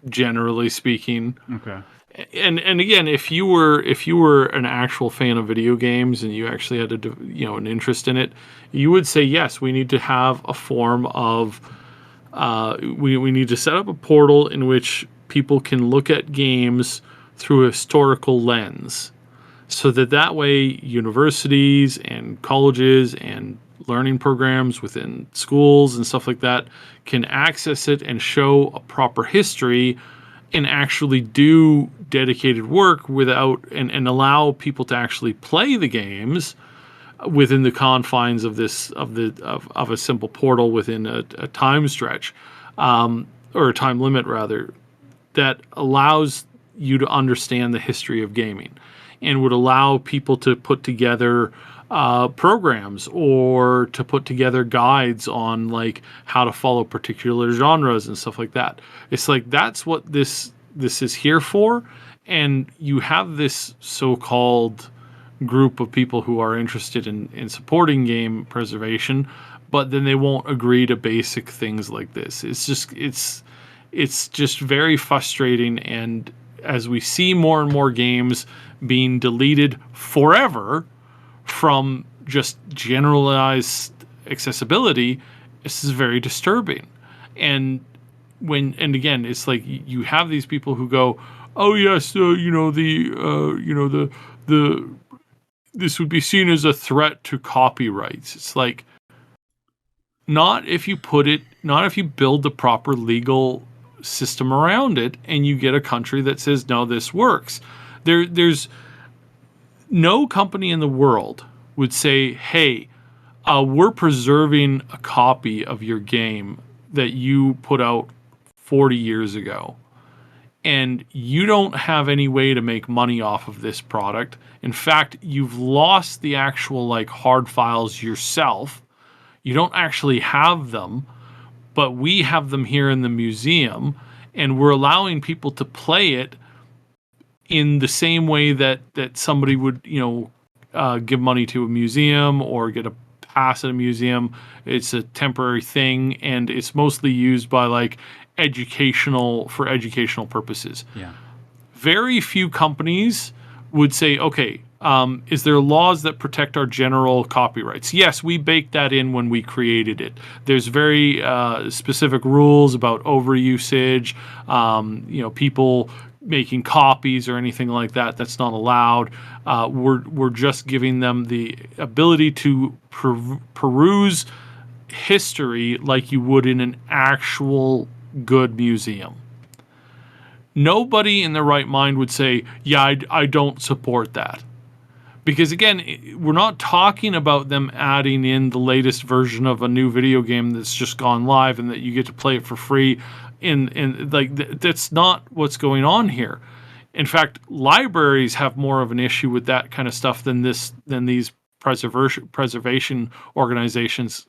generally speaking. Okay. And again, if you were an actual fan of video games and you actually had an interest in it, you would say, yes, we need to have a form of we need to set up a portal in which people can look at games through a historical lens, so that way universities and colleges and learning programs within schools and stuff like that can access it and show a proper history and actually do dedicated work and allow people to actually play the games within the confines of of a simple portal within a time stretch, or a time limit rather, that allows you to understand the history of gaming and would allow people to put together programs or to put together guides on like how to follow particular genres and stuff like that. It's like that's what this is here for. And you have this so-called group of people who are interested in supporting game preservation, but then they won't agree to basic things like this. It's just very frustrating. And as we see more and more games being deleted forever from just generalized accessibility, this is very disturbing. And again, it's like you have these people who go, oh yes, this would be seen as a threat to copyrights. It's like, not if you build the proper legal system around it and you get a country that says, no, this works. There's no company in the world would say, hey, we're preserving a copy of your game that you put out 40 years ago, and you don't have any way to make money off of this product. In fact, you've lost the actual like hard files yourself. You don't actually have them, but we have them here in the museum, and we're allowing people to play it in the same way that somebody would, give money to a museum or get a pass at a museum. It's a temporary thing, and it's mostly used by like educational purposes. Yeah. Very few companies would say, okay, is there laws that protect our general copyrights? Yes, we baked that in when we created it. There's very specific rules about overusage, people making copies or anything like that. That's not allowed. We're just giving them the ability to peruse history like you would in an actual good museum. Nobody in their right mind would say, yeah, I don't support that. Because again, we're not talking about them adding in the latest version of a new video game that's just gone live and that you get to play it for free. That's not what's going on here. In fact, libraries have more of an issue with that kind of stuff than these preservation organizations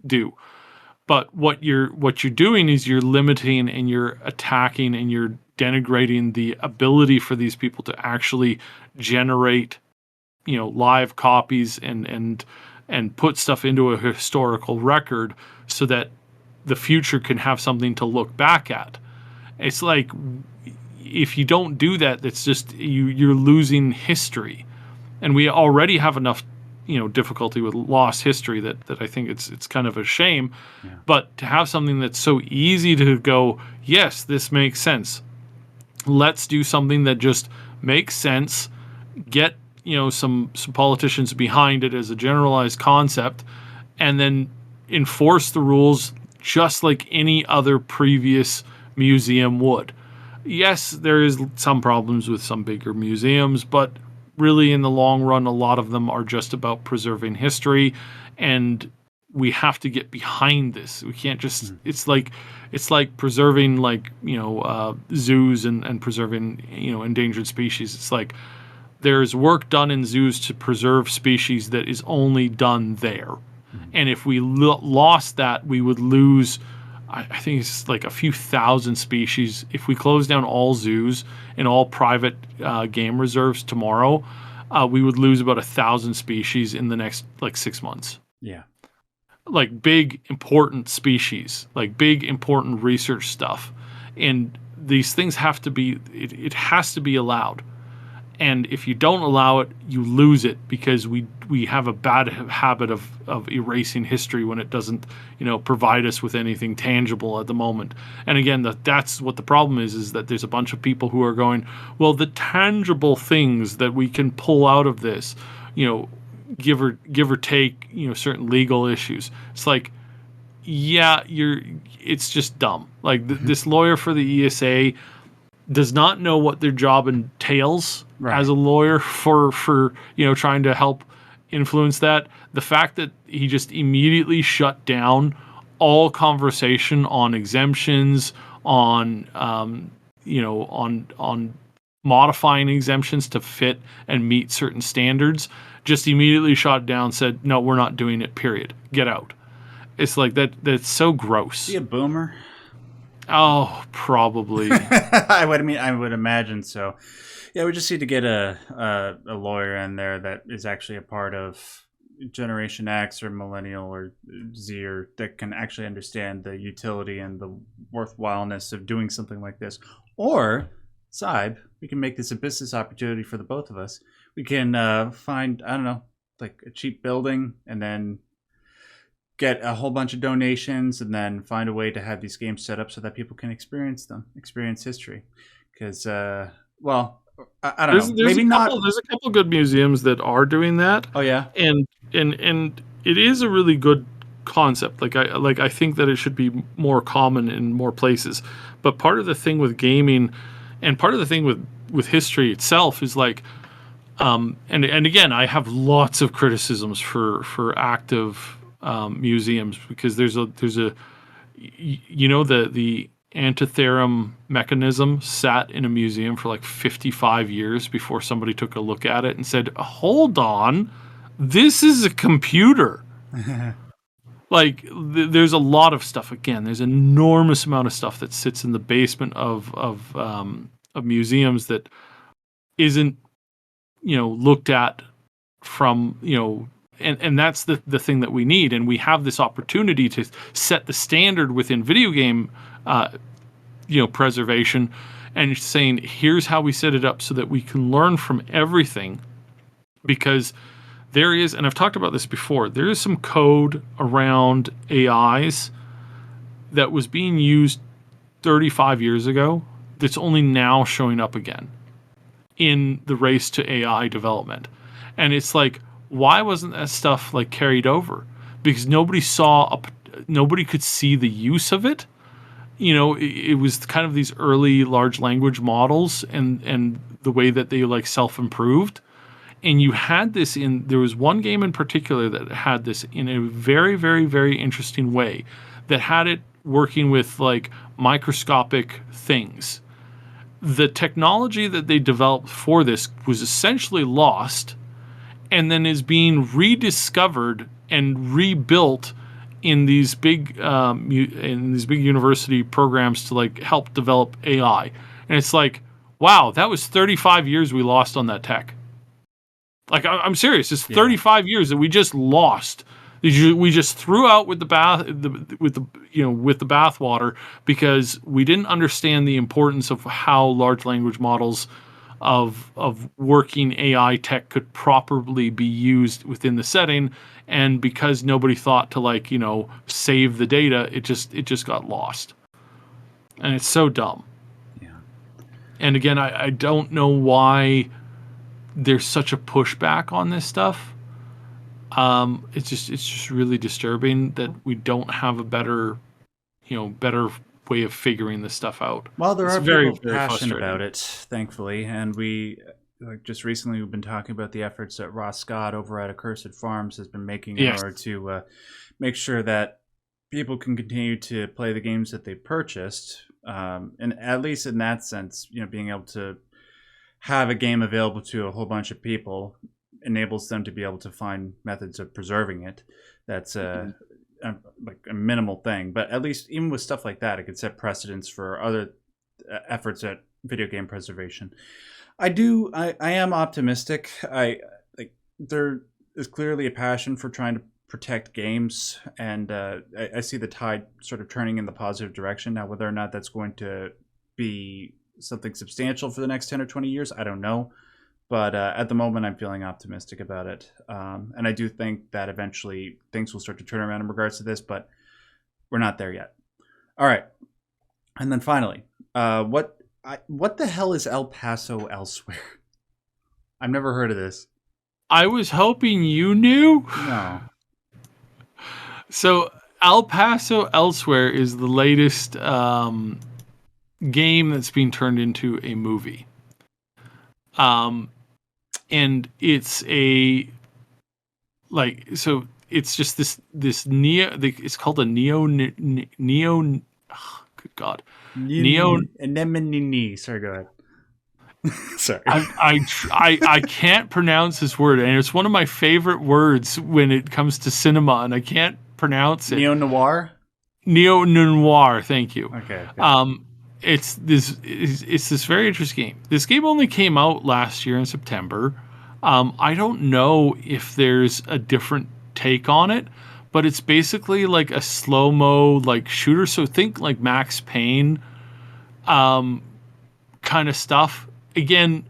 do. But what you're doing is you're limiting and you're attacking and you're denigrating the ability for these people to actually generate, live copies and put stuff into a historical record so that the future can have something to look back at. It's like, if you don't do that, that's just you're losing history, and we already have enough difficulty with lost history that I think it's kind of a shame. Yeah. But to have something that's so easy to go, yes, this makes sense, let's do something that just makes sense, get some politicians behind it as a generalized concept, and then enforce the rules just like any other previous museum would. Yes, there is some problems with some bigger museums, but really in the long run, a lot of them are just about preserving history, and we have to get behind this. We can't just, it's like preserving zoos and preserving, endangered species. It's like there's work done in zoos to preserve species that is only done there. And if we lost that, we would lose, I think it's like a few thousand species. If we close down all zoos and all private game reserves tomorrow, we would lose about 1,000 species in the next 6 months. Yeah. Like big, important species, like big, important research stuff. And these things have to be, it has to be allowed. And if you don't allow it, you lose it, because we have a bad habit of erasing history when it doesn't, provide us with anything tangible at the moment. And again, that's what the problem is that there's a bunch of people who are going, well, the tangible things that we can pull out of this, give or take, certain legal issues. It's like, yeah, it's just dumb. Like this lawyer for the ESA does not know what their job entails as a lawyer for trying to help influence that. The fact that he just immediately shut down all conversation on exemptions, on modifying exemptions to fit and meet certain standards, just immediately shut down, said, no, we're not doing it, period. Get out. It's like that's so gross. Is he a boomer? Oh, probably. I would imagine so. Yeah, we just need to get a lawyer in there that is actually a part of Generation X or Millennial or Z, or that can actually understand the utility and the worthwhileness of doing something like this. Or, Syb, we can make this a business opportunity for the both of us. We can find, I don't know, like a cheap building, and then get a whole bunch of donations, and then find a way to have these games set up so that people can experience history. Because, I don't know. Maybe not. There's a couple good museums that are doing that. Oh yeah, and it is a really good concept. I think that it should be more common in more places. But part of the thing with gaming, and part of the thing with history itself, is like, and again, I have lots of criticisms for active museums, because there's a the antitherum mechanism sat in a museum for 55 years before somebody took a look at it and said, hold on, this is a computer. There's a lot of stuff. Again, there's an enormous amount of stuff that sits in the basement of museums that isn't looked at from and that's the thing that we need. And we have this opportunity to set the standard within video game preservation, and saying, here's how we set it up so that we can learn from everything. Because there is, and I've talked about this before, there is some code around AIs that was being used 35 years ago that's only now showing up again in the race to AI development. And it's like, why wasn't that stuff carried over? Because nobody could see the use of it. It was kind of these early large language models and the way that they self-improved. And you had this there was one game in particular that had this in a very, very, very interesting way, that had it working with microscopic things. The technology that they developed for this was essentially lost, and then is being rediscovered and rebuilt in these big university programs to like help develop AI, and it's like, wow, that was 35 years we lost on that tech. Like, I'm serious. It's 35 years that we just lost. We just threw out with the bathwater because we didn't understand the importance of how large language models of working AI tech could properly be used within the setting, and because nobody thought to like save the data, it just got lost, and it's so dumb. Yeah. And again, I don't know why there's such a pushback on this stuff. It's just really disturbing that we don't have a better way of figuring this stuff out. Well, there are very, people very passionate about it, thankfully, and we just recently we've been talking about the efforts that Ross Scott over at Accursed Farms has been making in order to make sure that people can continue to play the games that they purchased, and at least in that sense, being able to have a game available to a whole bunch of people enables them to be able to find methods of preserving it. That's like a minimal thing, but at least even with stuff like that, it could set precedents for other efforts at video game preservation. I am optimistic. There is clearly a passion for trying to protect games, and I see the tide sort of turning in the positive direction. Now, whether or not that's going to be something substantial for the next 10 or 20 years, I don't know. But at the moment, I'm feeling optimistic about it. And I do think that eventually things will start to turn around in regards to this, but we're not there yet. All right. And then finally, what the hell is El Paso Elsewhere? I've never heard of this. I was hoping you knew. No. So El Paso Elsewhere is the latest game that's being turned into a movie. And it's it's just this it's called a good God. Sorry, go ahead. Sorry. I can't pronounce this word, and it's one of my favorite words when it comes to cinema, and I can't pronounce it. Neo-noir? Neo-noir, thank you. Okay. It's this very interesting game. This game only came out last year in September. I don't know if there's a different take on it, but it's basically like a slow-mo like shooter. So think like Max Payne kind of stuff. Again,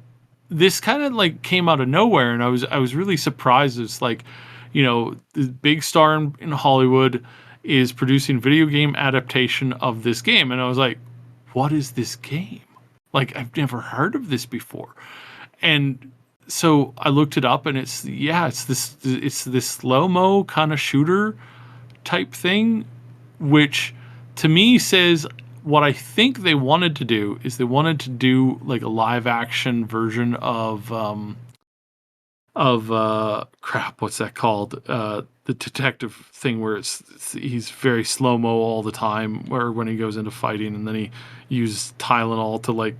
this kind of like came out of nowhere, and I was really surprised. It's like, the big star in Hollywood is producing video game adaptation of this game, and I was like, what is this game? Like, I've never heard of this before. And so I looked it up, and it's this slow-mo kind of shooter type thing, which to me says what I think they wanted to do is they wanted to do like a live action version of what's that called? The detective thing where he's very slow-mo all the time, where when he goes into fighting and then he uses Tylenol to like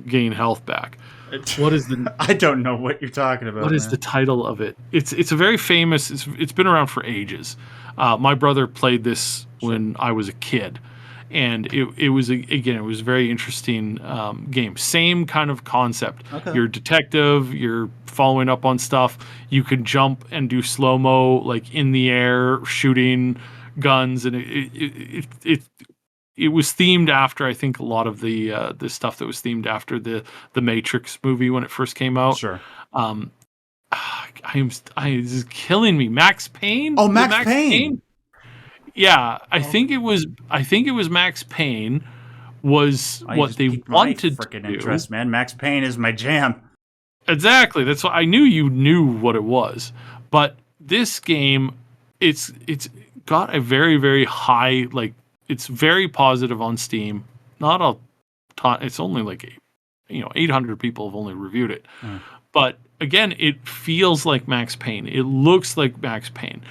gain health back. What is the I don't know what you're talking about. What is the title of it? It's a very famous, it's been around for ages. My brother played this when I was a kid, and it was a very interesting game. Same kind of concept. Okay. You're a detective, you're following up on stuff. You can jump and do slow-mo, like in the air, shooting guns, and it was themed after, I think, a lot of the stuff that was themed after the Matrix movie when it first came out. Sure. This is killing me. Max Payne? Oh, Max Payne. Yeah, I think it was Max Payne was what they wanted to do. Interest, man. Max Payne is my jam. Exactly. That's what I knew. You knew what it was. But this game, it's got a very, very high, like, it's very positive on Steam. Not a ton. It's only like 800 people have only reviewed it. But again, it feels like Max Payne. It looks like Max Payne.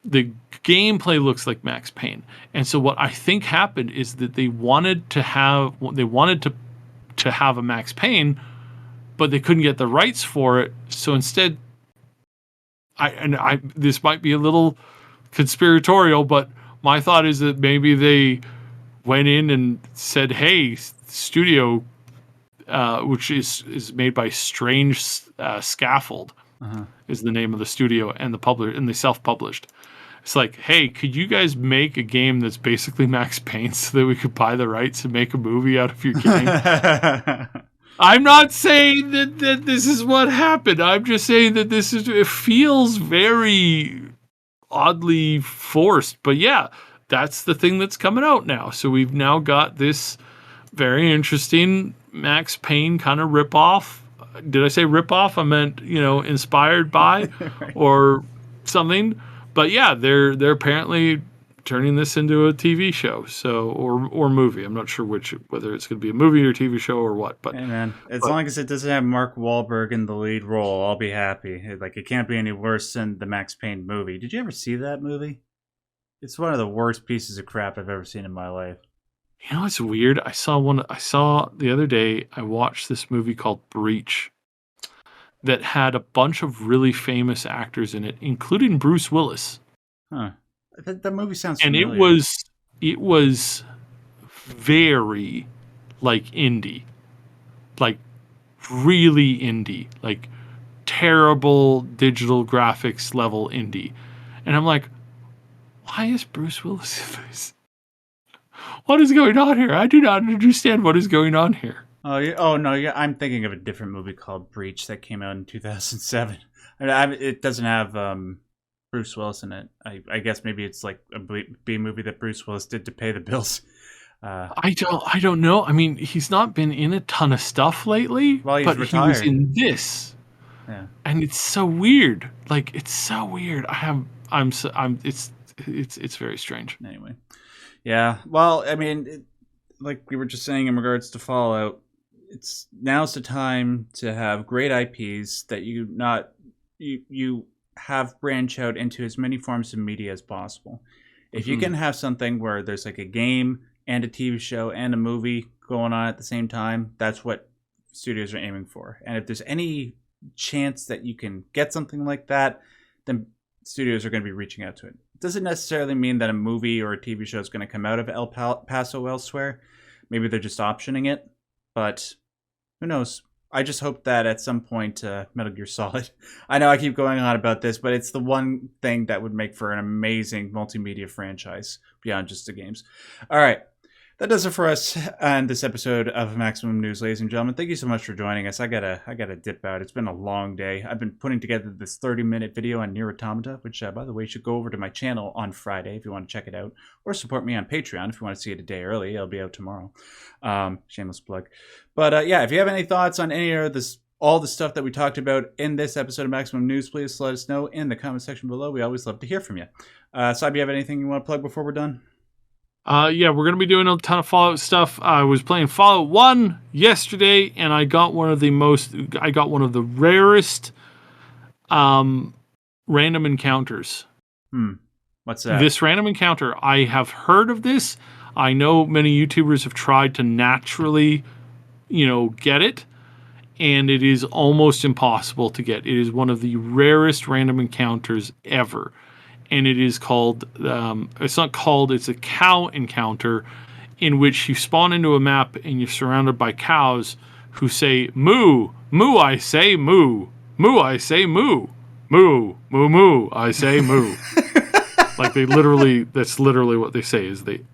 The gameplay looks like Max Payne. And so what I think happened is that they wanted to have a Max Payne, but they couldn't get the rights for it. So instead, this might be a little conspiratorial, but my thought is that maybe they went in and said, "Hey, studio, which is made by Strange Scaffold, is the name of the studio and the publisher, and they self-published. It's like, hey, could you guys make a game that's basically Max Payne so that we could buy the rights and make a movie out of your game?" I'm not saying that this is what happened. I'm just saying that it feels very oddly forced. But yeah, that's the thing that's coming out now. So we've now got this very interesting Max Payne kind of ripoff. Did I say ripoff? I meant, inspired by or something. But yeah, they're apparently turning this into a TV show, or movie. I'm not sure whether it's going to be a movie or TV show or what. But hey man, as long as it doesn't have Mark Wahlberg in the lead role, I'll be happy. Like, it can't be any worse than the Max Payne movie. Did you ever see that movie? It's one of the worst pieces of crap I've ever seen in my life. You know, it's weird. I saw the other day. I watched this movie called Breach that had a bunch of really famous actors in it, including Bruce Willis. Huh. That movie sounds familiar. And it was very like indie, like really indie, like terrible digital graphics level indie. And I'm like, why is Bruce Willis in this? What is going on here? I do not understand what is going on here. Oh no, I'm thinking of a different movie called Breach that came out in 2007. It doesn't have Bruce Willis in it. I guess maybe it's like a B movie that Bruce Willis did to pay the bills. I don't know. I mean, he's not been in a ton of stuff lately, well, he's but retired. He was in this. Yeah. And it's so weird. Like, it's so weird. It's very strange. Anyway. Yeah. Well, I mean, like we were just saying in regards to Fallout, now's the time to have great IPs that you have branch out into as many forms of media as possible. If you can have something where there's like a game and a TV show and a movie going on at the same time, that's what studios are aiming for. And if there's any chance that you can get something like that, then studios are going to be reaching out to it. It doesn't necessarily mean that a movie or a TV show is going to come out of El Paso elsewhere. Maybe they're just optioning it, but who knows? I just hope that at some point Metal Gear Solid, I know I keep going on about this, but it's the one thing that would make for an amazing multimedia franchise beyond just the games. All right. That does it for us on this episode of Maximum News, ladies and gentlemen. Thank you so much for joining us. I gotta dip out. It's been a long day. I've been putting together this 30-minute video on Nier Automata, which, by the way, you should go over to my channel on Friday if you want to check it out, or support me on Patreon if you want to see it a day early. It'll be out tomorrow. Shameless plug. But yeah, if you have any thoughts on any of this, all the stuff that we talked about in this episode of Maximum News, please let us know in the comment section below. We always love to hear from you. Saib, you have anything you want to plug before we're done? Yeah, we're going to be doing a ton of Fallout stuff. I was playing Fallout 1 yesterday, and I got one of the rarest random encounters. What's that? This random encounter, I have heard of this. I know many YouTubers have tried to naturally, get it, and it is almost impossible to get. It is one of the rarest random encounters ever. And it is called, it's a cow encounter in which you spawn into a map and you're surrounded by cows who say, moo, moo, I say moo, moo, I say moo, moo, moo, moo, I say moo. Like that's literally what they say is they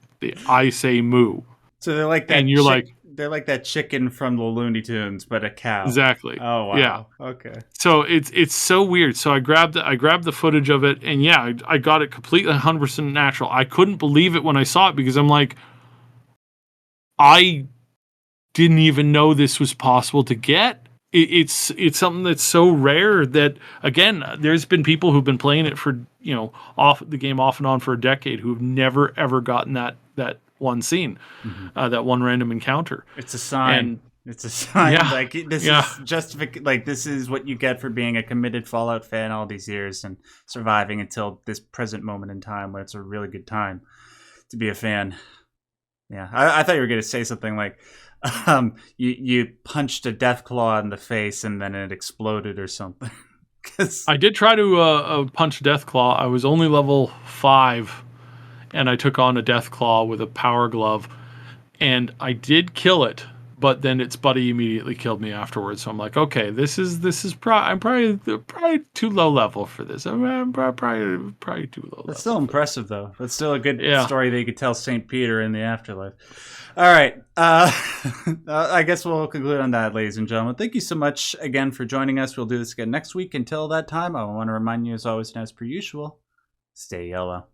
I say moo. So they're like that. And you're they're like that chicken from the Looney Tunes, but a cow. Exactly. Oh wow. Yeah. Okay. So it's so weird. So I grabbed the footage of it, and yeah, I got it completely 100% natural. I couldn't believe it when I saw it because I'm like, I didn't even know this was possible to get. It's something that's so rare that, again, there's been people who've been playing it for off and on for a decade who've never ever gotten that one scene, that one random encounter. It's a sign. It's a sign. Yeah. Like this is this is what you get for being a committed Fallout fan all these years and surviving until this present moment in time when it's a really good time to be a fan. Yeah, I thought you were going to say something like, you punched a death claw in the face and then it exploded or something. I did try to punch Deathclaw. I was only level 5, and I took on a Deathclaw with a power glove, and I did kill it. But then its buddy immediately killed me afterwards. So I'm like, okay, I'm probably too low level for this. I'm probably too low. That's still impressive, though. That's still a good story that you could tell St. Peter in the afterlife. All right, I guess we'll conclude on that, ladies and gentlemen. Thank you so much again for joining us. We'll do this again next week. Until that time, I want to remind you, as always and as per usual, stay yellow.